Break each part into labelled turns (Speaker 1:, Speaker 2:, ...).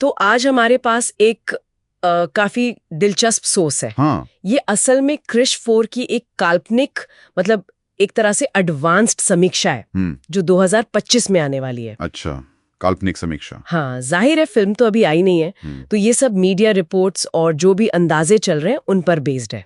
Speaker 1: तो आज हमारे पास एक काफी दिलचस्प सोर्स है।
Speaker 2: हाँ।
Speaker 1: ये असल में क्रिश 4 की एक काल्पनिक मतलब एक तरह से एडवांस्ड समीक्षा है जो 2025 में आने वाली है।
Speaker 2: अच्छा, काल्पनिक समीक्षा।
Speaker 1: हाँ, जाहिर है फिल्म तो अभी आई नहीं है, तो ये सब मीडिया रिपोर्ट्स और जो भी अंदाजे चल रहे हैं उन पर बेस्ड है।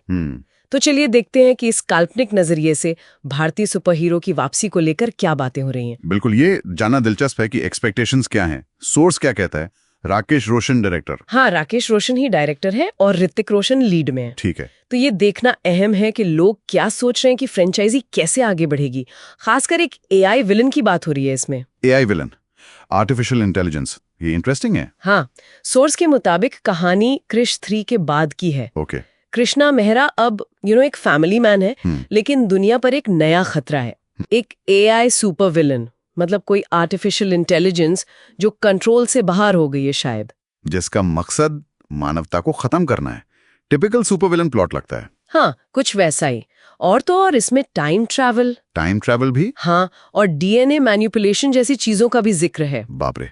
Speaker 1: तो चलिए देखते हैं कि इस काल्पनिक नजरिए से भारतीय सुपर हीरो की वापसी को लेकर क्या बातें हो रही हैं।
Speaker 2: बिल्कुल, ये जानना दिलचस्प है कि एक्सपेक्टेशंस क्या हैं, सोर्स क्या कहता है। राकेश रोशन डायरेक्टर।
Speaker 1: हाँ, राकेश रोशन ही डायरेक्टर है और ऋतिक रोशन लीड में है।
Speaker 2: ठीक है।
Speaker 1: तो ये देखना अहम है कि लोग क्या सोच रहे हैं कि फ्रेंचाइजी कैसे आगे बढ़ेगी। खासकर एक एआई विलन की बात हो रही है इसमें।
Speaker 2: एआई विलन, आर्टिफिशियल इंटेलिजेंस, ये इंटरेस्टिंग है।
Speaker 1: हाँ, सोर्स के मुताबिक कहानी क्रिश 3 के बाद की है।
Speaker 2: ओके।
Speaker 1: कृष्णा मेहरा अब एक फैमिली मैन है, लेकिन दुनिया पर एक नया खतरा है। एक एआई सुपर विलन, मतलब कोई आर्टिफिशियल इंटेलिजेंस जो कंट्रोल से बाहर हो गई है शायद,
Speaker 2: जिसका मकसद मानवता को खत्म करना है। टिपिकल सुपर विलन प्लॉट लगता है।
Speaker 1: हाँ, कुछ वैसा ही। और तो और इसमें टाइम ट्रैवल
Speaker 2: भी।
Speaker 1: हाँ, और डीएनए मैनिपुलेशन जैसी चीजों का भी जिक्र है।
Speaker 2: बाप रे,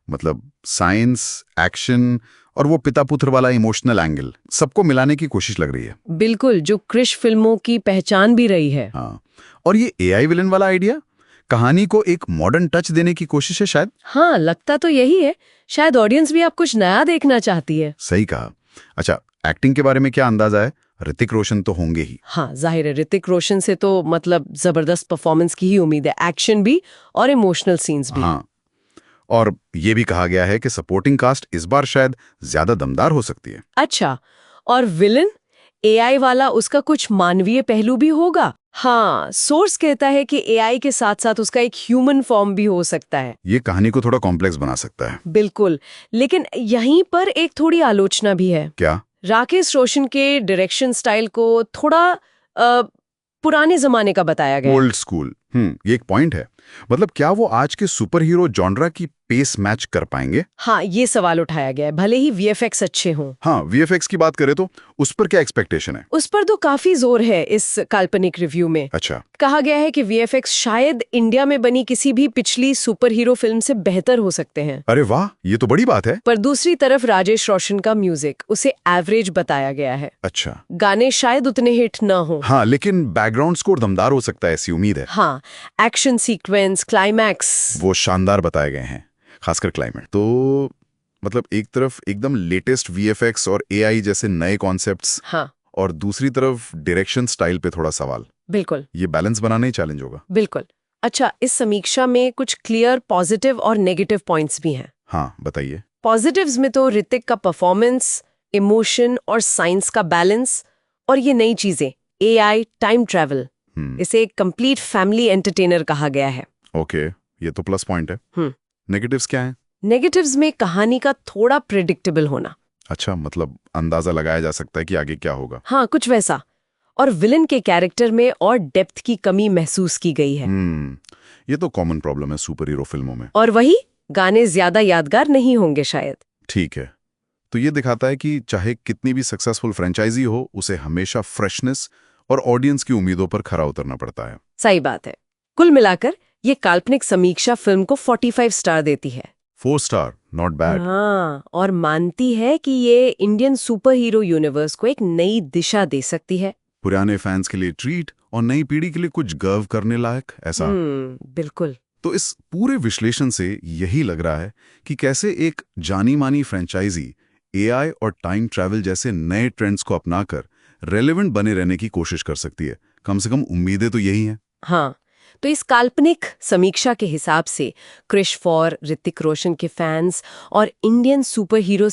Speaker 2: मतलब साइंस, एक्शन और वो पिता पुत्र वाला इमोशनल एंगल, सबको मिलाने की कोशिश लग रही है।
Speaker 1: बिल्कुल, जो क्रिश फिल्मों की पहचान भी रही है।
Speaker 2: हाँ, और ये एआई विलन वाला आइडिया कहानी को एक मॉडर्न टच देने की कोशिश है शायद।
Speaker 1: हाँ, लगता तो यही है। शायद ऑडियंस भी आप कुछ नया देखना चाहती है।
Speaker 2: सही कहा। अच्छा, एक्टिंग के बारे में क्या अंदाजा है? ऋतिक रोशन तो होंगे ही।
Speaker 1: हाँ, जाहिर है ऋतिक रोशन से तो मतलब जबरदस्त परफॉर्मेंस की ही उम्मीद है, एक्शन भी और इमोशनल सीन्स भी।
Speaker 2: हाँ, और ये भी कहा गया है कि सपोर्टिंग कास्ट इस बार शायद ज्यादा दमदार हो सकती है।
Speaker 1: अच्छा, और विलन एआई वाला, उसका कुछ मानवीय पहलू भी होगा? हाँ, सोर्स कहता है कि एआई के साथ साथ उसका एक ह्यूमन फॉर्म भी हो सकता है।
Speaker 2: ये कहानी को थोड़ा कॉम्प्लेक्स बना सकता है।
Speaker 1: बिल्कुल, लेकिन यहीं पर एक थोड़ी आलोचना भी है।
Speaker 2: क्या?
Speaker 1: राकेश रोशन के डायरेक्शन स्टाइल को थोड़ा पुराने जमाने का बताया गया।
Speaker 2: Old school. ये एक पॉइंट है। मतलब क्या वो आज के सुपर हीरो जॉनरा की पेस मैच कर पाएंगे?
Speaker 1: हाँ, ये सवाल उठाया गया है। भले ही वीएफएक्स अच्छे हों।
Speaker 2: हाँ, वीएफएक्स की बात करें तो उस पर क्या एक्सपेक्टेशन है?
Speaker 1: उस पर तो काफी जोर है इस काल्पनिक रिव्यू में।
Speaker 2: अच्छा।
Speaker 1: कहा गया है कि वीएफएक्स शायद इंडिया में बनी किसी भी पिछली सुपर हीरो फिल्म से बेहतर हो सकते हैं।
Speaker 2: अरे वाह, ये तो बड़ी बात है।
Speaker 1: पर दूसरी तरफ राजेश रोशन का म्यूजिक, उसे एवरेज बताया गया है।
Speaker 2: अच्छा।
Speaker 1: गाने शायद उतने हिट न हो।
Speaker 2: हाँ, लेकिन बैकग्राउंड स्कोर दमदार हो सकता है, ऐसी उम्मीद है।
Speaker 1: हाँ, एक्शन सीक्वेंस, क्लाइमैक्स
Speaker 2: वो शानदार बताए गए हैं, खासकर क्लाइमेट। तो मतलब एक तरफ एकदम लेटेस्ट वीएफएक्स और एआई जैसे नए कॉन्सेप्ट्स,
Speaker 1: हाँ,
Speaker 2: और दूसरी तरफ डायरेक्शन स्टाइल पे थोड़ा सवाल।
Speaker 1: बिल्कुल
Speaker 2: ये बैलेंस बनाना ही चैलेंज होगा।
Speaker 1: बिल्कुल। अच्छा, इस समीक्षा में कुछ क्लियर पॉजिटिव और नेगेटिव पॉइंट्स भी हैं।
Speaker 2: हाँ, बताइए।
Speaker 1: पॉजिटिव्स में तो ऋतिक का परफॉर्मेंस, इमोशन और साइंस का बैलेंस, और ये नई चीजें एआई, टाइम ट्रैवल, इसे एक कंप्लीट फैमिली एंटरटेनर कहा गया है।
Speaker 2: ओके, ये तो प्लस पॉइंट है। नेगेटिव्स क्या है?
Speaker 1: नेगेटिव्स में कहानी का थोड़ा प्रेडिक्टेबल होना।
Speaker 2: अच्छा, मतलब अंदाजा लगाया जा सकता है कि आगे क्या होगा।
Speaker 1: हाँ, कुछ वैसा। और विलन के कैरेक्टर में और डेप्थ की कमी महसूस की गई है।
Speaker 2: ये तो कॉमन प्रॉब्लम है सुपर हीरो फिल्मों में।
Speaker 1: और वही, गाने ज्यादा यादगार नहीं होंगे शायद।
Speaker 2: ठीक है, तो ये दिखाता है कि चाहे कितनी भी सक्सेसफुल फ्रेंचाइजी हो, उसे हमेशा फ्रेशनेस और ऑडियंस की उम्मीदों पर खरा उतरना पड़ता है।
Speaker 1: सही बात है। कुल मिलाकर ये काल्पनिक समीक्षा फिल्म को 45 स्टार देती है।
Speaker 2: 4 स्टार, नॉट बैड।
Speaker 1: हाँ, और मानती है कि ये इंडियन सुपर हीरो यूनिवर्स को एक नई दिशा दे सकती है।
Speaker 2: पुराने फैंस के लिए ट्रीट और नई पीढ़ी के लिए कुछ गर्व करने लायक, ऐसा।
Speaker 1: बिल्कुल।
Speaker 2: तो इस पूरे विश्लेषण से यही लग रहा है कि कैसे एक जानी मानी फ्रेंचाइजी एआई और टाइम ट्रैवल जैसे नए ट्रेंड्स को अपनाकर रेलेवेंट बने रहने की कोशिश कर सकती है। कम से कम उम्मीदें तो यही हैं।
Speaker 1: हाँ, तो इस काल्पनिक समीक्षा के हिसाब से क्रिश 4, ऋतिक रोशन के फैंस और इंडियन सुपर हीरो